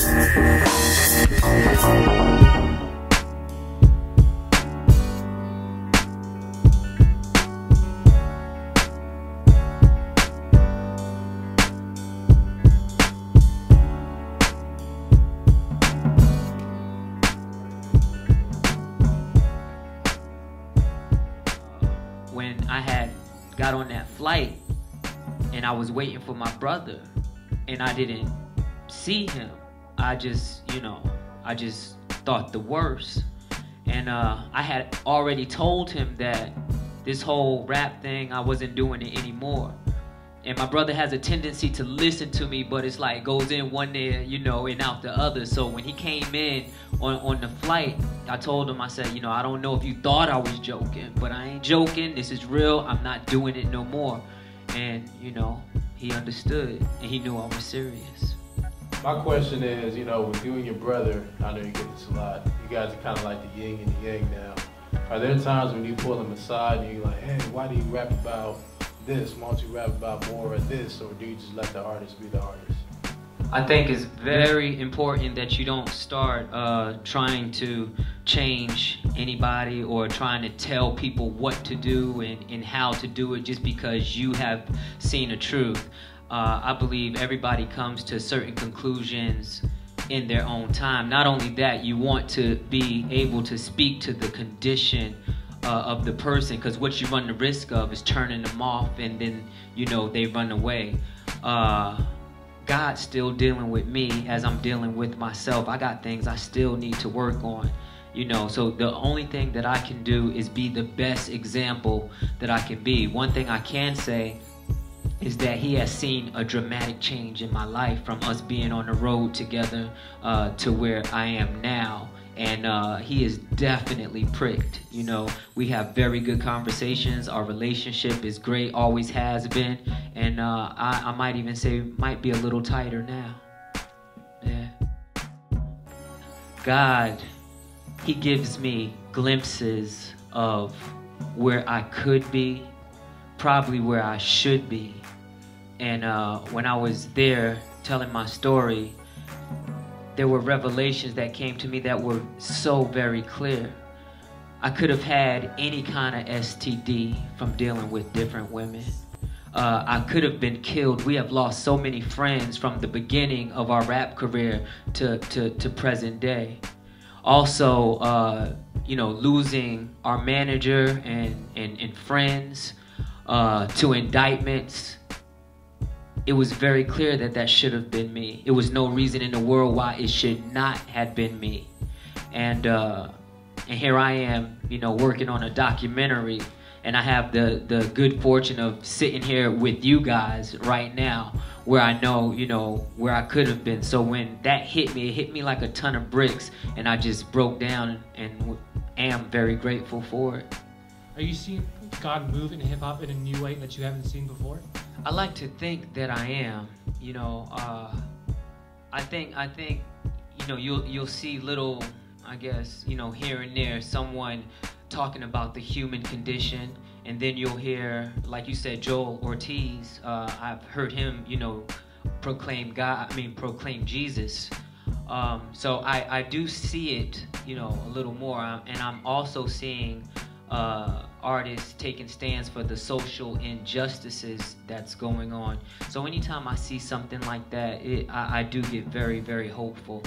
When I had got on that flight and I was waiting for my brother and I didn't see him, I just thought the worst. And I had already told him that this whole rap thing, I wasn't doing it anymore. And my brother has a tendency to listen to me, but it's like goes in one ear, and out the other. So when he came in on the flight, I told him, I said, I don't know if you thought I was joking, but I ain't joking. This is real. I'm not doing it no more. And, he understood and he knew I was serious. My question is, with you and your brother, I know you get this a lot. You guys are kind of like the yin and the yang now. Are there times when you pull them aside and you're like, hey, why do you rap about this? Why don't you rap about more of this? Or do you just let the artist be the artist? I think it's very important that you don't start trying to change anybody or trying to tell people what to do and how to do it just because you have seen a truth. I believe everybody comes to certain conclusions in their own time. Not only that, you want to be able to speak to the condition of the person, because what you run the risk of is turning them off and then they run away. God's still dealing with me as I'm dealing with myself. I got things I still need to work on, so the only thing that I can do is be the best example that I can be. One thing I can say is that he has seen a dramatic change in my life from us being on the road together to where I am now. And he is definitely pricked. We have very good conversations. Our relationship is great, always has been. And I might even say might be a little tighter now. Yeah. God, he gives me glimpses of where I could be, probably where I should be. And when I was there telling my story, there were revelations that came to me that were so very clear. I could have had any kind of STD from dealing with different women. I could have been killed. We have lost so many friends from the beginning of our rap career to present day. Also, losing our manager and friends to indictments. It was very clear that that should have been me. It was no reason in the world why it should not have been me. And here I am, working on a documentary, and I have the good fortune of sitting here with you guys right now, where I know, where I could have been. So when that hit me, it hit me like a ton of bricks, and I just broke down and am very grateful for it. Are you seeing God move in hip-hop in a new way that you haven't seen before? I like to think that I am. I think you'll see little, I guess, here and there, someone talking about the human condition, and then you'll hear, like you said, Joel Ortiz. I've heard him, proclaim Jesus. So I do see it, a little more, and I'm also seeing artists taking stands for the social injustices that's going on. So anytime I see something like that, I do get very, very hopeful,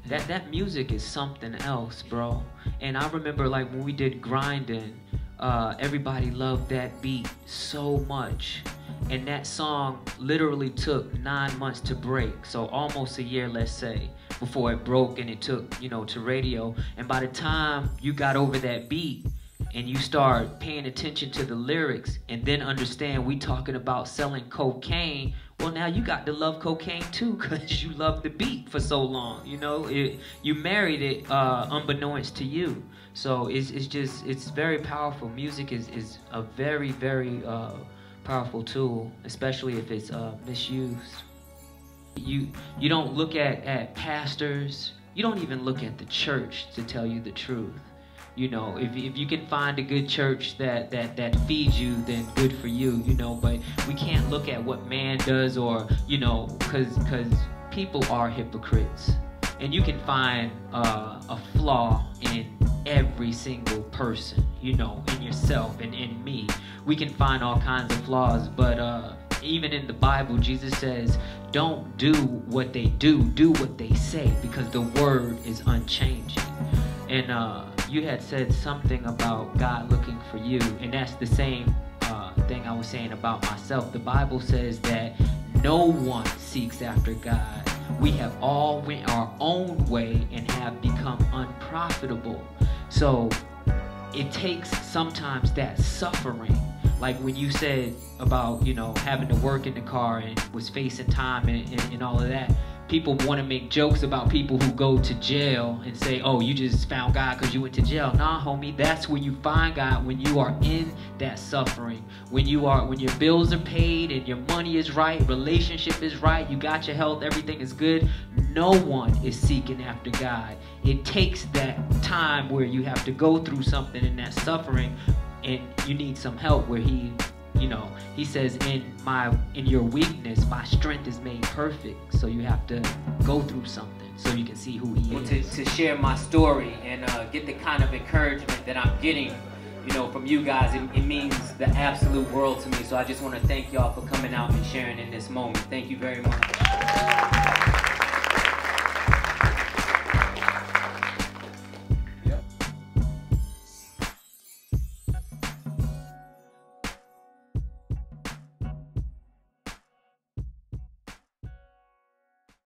That music is something else, bro. And I remember like when we did Grindin', everybody loved that beat so much. And that song literally took 9 months to break. So almost a year, let's say, before it broke and it took, to radio. And by the time you got over that beat and you start paying attention to the lyrics and then understand we talking about selling cocaine, well, now you got to love cocaine too, because you loved the beat for so long. You married it unbeknownst to you. So it's very powerful. Music is a very, very powerful tool, especially if it's misused. You don't look at pastors. You don't even look at the church, to tell you the truth. If you can find a good church that feeds you, then good for you, but we can't look at what man does, or, because people are hypocrites. And you can find a flaw in every single person, you know, in yourself and in me. We can find all kinds of flaws, but even in the Bible, Jesus says, don't do what they do what they say, because the word is unchanging. And you had said something about God looking for you, and that's the same thing I was saying about myself. The Bible says that no one seeks after God. We have all went our own way and have become unprofitable. So it takes sometimes that suffering, like when you said about, you know, having to work in the car and was facing time and all of that. People want to make jokes about people who go to jail and say, oh, you just found God because you went to jail. Nah, homie, that's when you find God, when you are in that suffering, when your bills are paid and your money is right, relationship is right, you got your health, everything is good. No one is seeking after God. It takes that time where you have to go through something in that suffering, and you need some help, where he, you know, he says, in your weakness, my strength is made perfect. So you have to go through something so you can see who he is. To share my story and get the kind of encouragement that I'm getting, you know, from you guys, it means the absolute world to me. So I just want to thank y'all for coming out and sharing in this moment. Thank you very much.